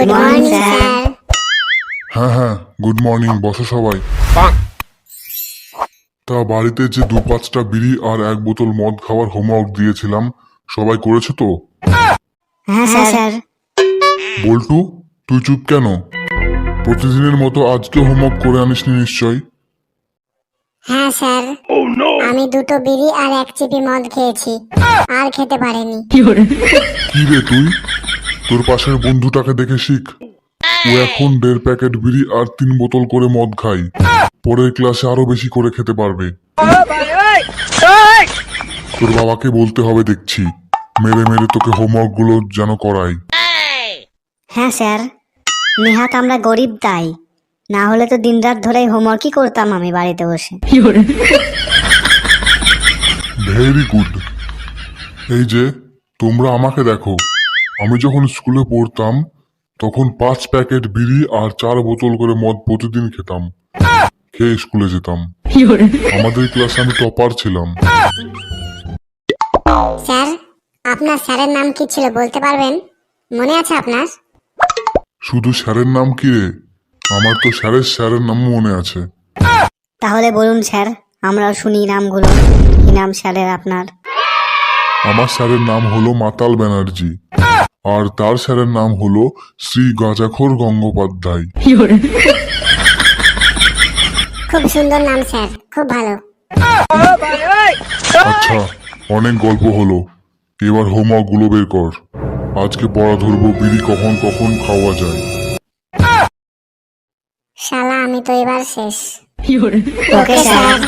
Good morning sir. হ্যাঁ, good morning. বসো সবাই। তা বাড়িতে যে 2-5টা বিড়ি আর 1 বোতল মদ খাওয়ার হোমওয়ার্ক দিয়েছিলাম, সবাই করেছো তো? হ্যাঁ স্যার। বল্টু, তুই চুপ কেন? প্রতিদিনের মতো আজকে হোমওয়ার্ক করে আনিসনি নিশ্চয়? হ্যাঁ স্যার, আমি 2টো বিড়ি আর 1 চিপি মদ খেয়েছি, আর খেতে পারিনি। কি রে তুই? তোর পাশের বন্ধুটাকে দেখে শিখ। ও এখন 1.5 প্যাকেট বিড়ি আর 3 বোতল করে মদ খায়। পরের ক্লাসে আরো বেশি করে খেতে পারবে। তোর বাবাকে বলতে হবে দেখছি, মেরে মেরে তোকে হোমওয়ার্ক গুলো যেন করাই। হ্যাঁ স্যার, নেহাত আমরা গরিব তাই, না হলে তো দিনরাত ধরেই হোমওয়ার্কই করতাম আমি বাড়িতে বসে। Very good. এই যে তোমরা আমাকে দেখো, আমি যখন স্কুলে পড়তাম তখন 5 প্যাকেট বিড়ি আর 4 বোতল করে মদ প্রতিদিন খেতাম, খেয়ে স্কুলে যেতাম। আমাদের ক্লাসে আমি টপার ছিলাম। স্যার, আপনার স্যারের নাম কি ছিল বলতে পারবেন? মনে আছে আপনার? শুধু স্যারের নাম কি রে? আমার তো স্যারের নামও মনে আছে। তাহলে বলুন স্যার, আমরাও শুনি নামগুলো। কি নাম স্যারের আপনার? আমার স্যারের নাম হলো মাতাল ব্যানার্জি, আর তার স্যারের নাম হলো শ্রী গাঁজাখোর গঙ্গোপাধ্যায়। খুব সুন্দর নাম স্যার, খুব ভালো। আচ্ছা, অনেক গল্প হলো, এবার হোমওয়ার্ক গুলো বের কর। আজকে পড়া ধরবো বিড়ি কখন কখন খাওয়া যায়। শালা, আমি তো এবার শেষ। Okay sir.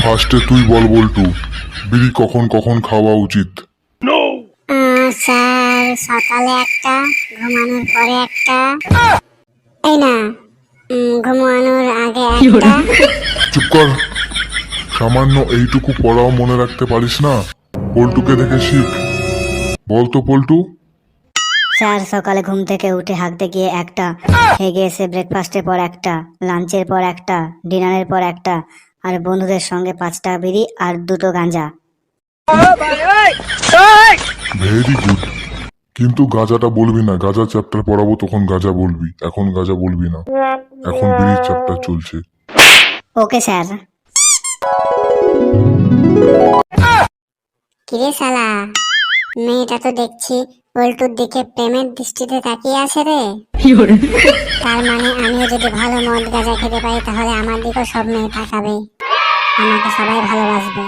ফার্স্টে তুই বল বল্টু, বিড়ি কখন কখন খাওয়া উচিত? স্যার, সকালে একটা, ঘুমানোর পরে একটা, এই না, ঘুমানোর আগে একটা। চুপ কর। সামান্য এইটুকু পড়াও মনে রাখতে পারিস না? পল্টুকে দেখে শিখ। বল তো পল্টু। স্যার, সকালে ঘুম থেকে উঠে হাঁকতে গিয়ে একটা, হেগে এসে ব্রেকফাস্টের পর একটা, লাঞ্চের পর একটা, ডিনারের পর একটা, আর বন্ধুদের সঙ্গে 5টা বিড়ি আর 2টো গাঁজা। Very good. কিন্তু গাঁজাটা বলবি না, গাঁজা চ্যাপ্টার পড়াবো তখন গাঁজা বলবি, এখন গাঁজা বলবি না। এখন বিড়ির চ্যাপ্টার চলছে। Okay sir. কিরে শালা, মেয়েটা তো দেখছি পল্টুর দিকে প্রেমের দৃষ্টিতে তাকিয়ে আছে রে। তার মানে আমিও যদি ভালো মদ গাঁজা খেতে পারি তাহলে আমার দিকেও সব মেয়ে তাকাবে, আমাকে সবাই ভালোবাসবে।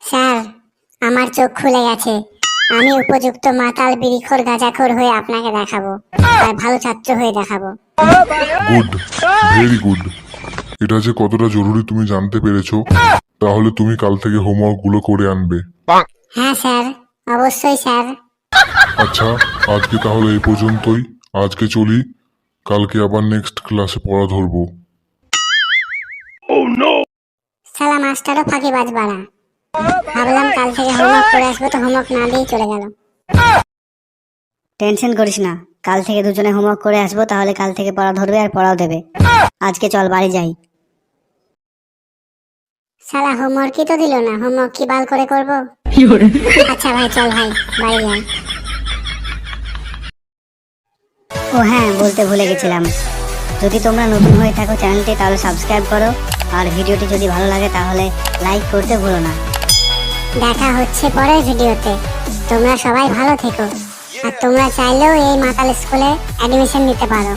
স্যার, আমার চোখ খুলে গেছে। আমি উপযুক্ত মাতাল বিড়িখোর গাঁজাখোর হয়ে আপনাকে দেখাবো, আর ভালো ছাত্র হয়ে দেখাবো। Good, very good. এটা যে কতটা জরুরি তুমি জানতে পেরেছো। তাহলে তুমি কাল থেকে হোমওয়ার্ক গুলো করে আনবে। হ্যাঁ স্যার, অবশ্যই স্যার। আচ্ছা, আজকে তাহলে এই পর্যন্তই। আজকে চলি, কালকে আবার নেক্সট ক্লাসে পড়া ধরবো। শালা মাস্টারও ফাঁকিবাজ বাড়া। ভাবলাম কাল থেকে হোমওয়ার্ক করে আসবো, তো হোমওয়ার্ক না দিয়ে চলে গেল। টেনশন করিস না, কাল থেকে দুজনে হোমওয়ার্ক করে আসবো, তাহলে কাল থেকে পড়া ধরবে আর পড়াও দেবে। আজকে চল বাড়ি যাই। শালা হোমওয়ার্কই তো দিল না, হোমওয়ার্ক কি বাল করে করব? আচ্ছা ভাই, চল ভাই, বাড়ি যাই। ও হ্যাঁ, বলতে ভুলে গেছিলাম, যদি তোমরা নতুন হয়ে থাকো চ্যানেলটি তাহলে সাবস্ক্রাইব করো, আর ভিডিওটি যদি ভালো লাগে তাহলে লাইক করতে ভুলো না। দেখা হচ্ছে পরের ভিডিওতে। তোমরা সবাই ভালো থেকো, আর তোমরা চাইলেও এই মাতাল স্কুলে অ্যাডমিশন নিতে পারো।